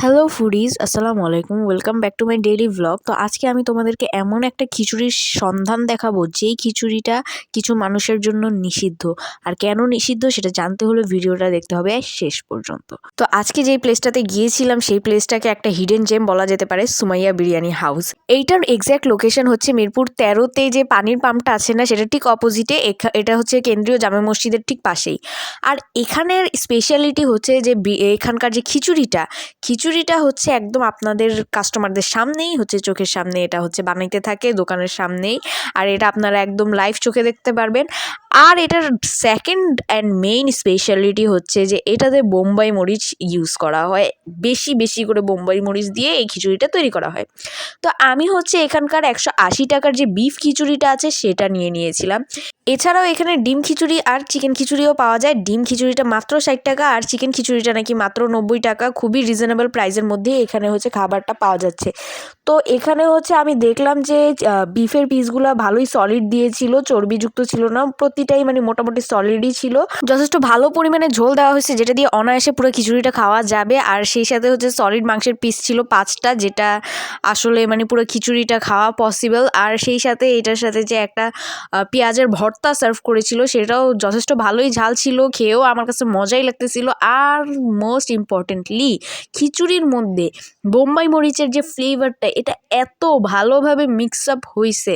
Hello foodies, আসসালামু আলাইকুম। Welcome back to my daily vlog. তো আজকে আমি তোমাদেরকে এমন একটা খিচুড়ির সন্ধান দেখাবো যেই খিচুড়িটা কিছু মানুষের জন্য নিষিদ্ধ। আর কেন নিষিদ্ধ সেটা জানতে হলে ভিডিওটা দেখতে হবে শেষ পর্যন্ত। তো আজকে যেই প্লেসটাতে গিয়েছিলাম সেই প্লেসটাকে একটা হিডেন জেম বলা যেতে পারে, সুমাইয়া বিরিয়ানি হাউস। এইটার এক্স্যাক্ট লোকেশন হচ্ছে মিরপুর 13-তে যে পানির পাম্পটা আছে না, সেটা ঠিক অপোজিটে। এটা হচ্ছে কেন্দ্রীয় জামে মসজিদের ঠিক পাশেই। আর এখানের স্পেশালিটি হচ্ছে যে এখানকার যে খিচুড়িটা হচ্ছে একদম আপনাদের কাস্টমারদের সামনেই হচ্ছে, চোখের সামনে এটা হচ্ছে বানাইতে থাকে, দোকানের সামনেই। আর এটা আপনারা একদম লাইভ চোখে দেখতে পারবেন। আর এটার সেকেন্ড অ্যান্ড মেইন স্পেশালিটি হচ্ছে যে এটাতে বোম্বাই মরিচ ইউজ করা হয়, বেশি বেশি করে বোম্বাই মরিচ দিয়ে এই খিচুড়িটা তৈরি করা হয়। তো আমি হচ্ছে এখানকার 180 টাকার যে বিফ খিচুড়িটা আছে সেটা নিয়েছিলাম। এছাড়াও এখানে ডিম খিচুড়ি আর চিকেন খিচুড়িও পাওয়া যায়। ডিম খিচুড়িটা মাত্র 60 টাকা আর চিকেন খিচুড়িটা নাকি মাত্র 90 টাকা। খুবই রিজনেবল প্রাইসের মধ্যে এখানে হচ্ছে খাবারটা পাওয়া যাচ্ছে। তো এখানে হচ্ছে আমি দেখলাম যে বিফের পিসগুলো ভালোই সলিড দিয়েছিল, চর্বিযুক্ত ছিল না, প্রতিটাই মানে মোটামুটি সলিডই ছিল। যথেষ্ট ভালো পরিমাণে ঝোল দেওয়া হয়েছে, যেটা দিয়ে অনায়াসে পুরো খিচুড়িটা খাওয়া যাবে। আর সেই সাথে হচ্ছে সলিড মাংসের পিস ছিল 5টা, যেটা আসলে মানে পুরো খিচুড়িটা খাওয়া পসিবল। আর সেই সাথে এটার সাথে যে একটা পেঁয়াজের ভর্তা সার্ভ করেছিল, সেটাও যথেষ্ট ভালোই ঝাল ছিল, খেয়েও আমার কাছে মজাই লাগতেছিল। আর মোস্ট ইম্পর্টেন্টলি খিচুড়ির মধ্যে বোম্বাই মরিচের যে ফ্লেভারটা, এটা এত ভালোভাবে মিক্স আপ হয়েছে,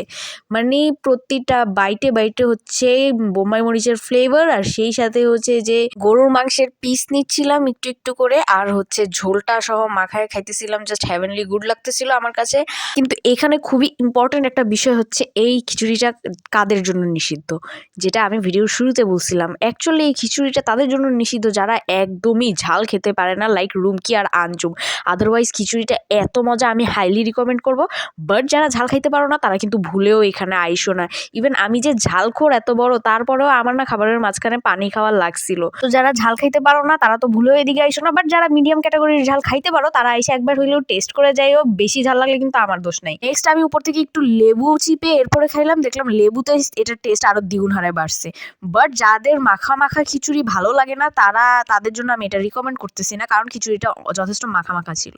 মানে প্রতিটা বাইটে বাইটে হচ্ছে বোম্বাই মরিচের ফ্লেভার। আর সেই সাথে হচ্ছে যে গরুর মাংসের পিস নিচ্ছিলাম একটু একটু করে, আর হচ্ছে ঝোলটা সহ মাখায় খাইতেছিলাম, জাস্ট হেভেনলি গুড লাগতেছিল আমার কাছে। কিন্তু এখানে খুবই ইম্পর্টেন্ট একটা বিষয় হচ্ছে এই খিচুড়িটা কাদের জন্য নিষিদ্ধ, যেটা আমি ভিডিওর শুরুতে বলছিলাম। অ্যাকচুয়ালি এই খিচুড়িটা তাদের জন্য নিষিদ্ধ যারা একদমই ঝাল খেতে পারে না, লাইক রুমকি আর আঞ্জুম। আদারওয়াইজ খিচুড়িটা এত মজা, আমি হাইলি রিকমেন্ড করব। বাট যারা ঝাল খাইতে পারো না তারা কিন্তু ভুলেও এখানে আইসো না। ইভেন আমি যে ঝালখোর এত বড়, তারপরেও আমার না খাবারের মাঝখানে পানি খাওয়ার লাগছিল। তো যারা ঝাল খাইতে পারো না তারা তো ভুলেও এদিকে আইসো না। বাট যারা মিডিয়াম ক্যাটাগরির ঝাল খাইতে পারো তারা এসে একবার হইলেও টেস্ট করে যাইও। বেশি ঝাল লাগলে কিন্তু আমার দোষ নাই। নেক্সট আমি উপর থেকে একটু লেবু চিপে এরপরে খাইলাম, দেখলাম লেবুতে এটার টেস্ট আরো দ্বিগুণ হারে বাড়ছে। বাট যাদের মাখা মাখা খিচুড়ি ভালো লাগে না তাদের জন্য আমি এটা রিকমেন্ড করতেছি না, কারণ খিচুড়িটা যথেষ্ট মাখা মাখা ছিল।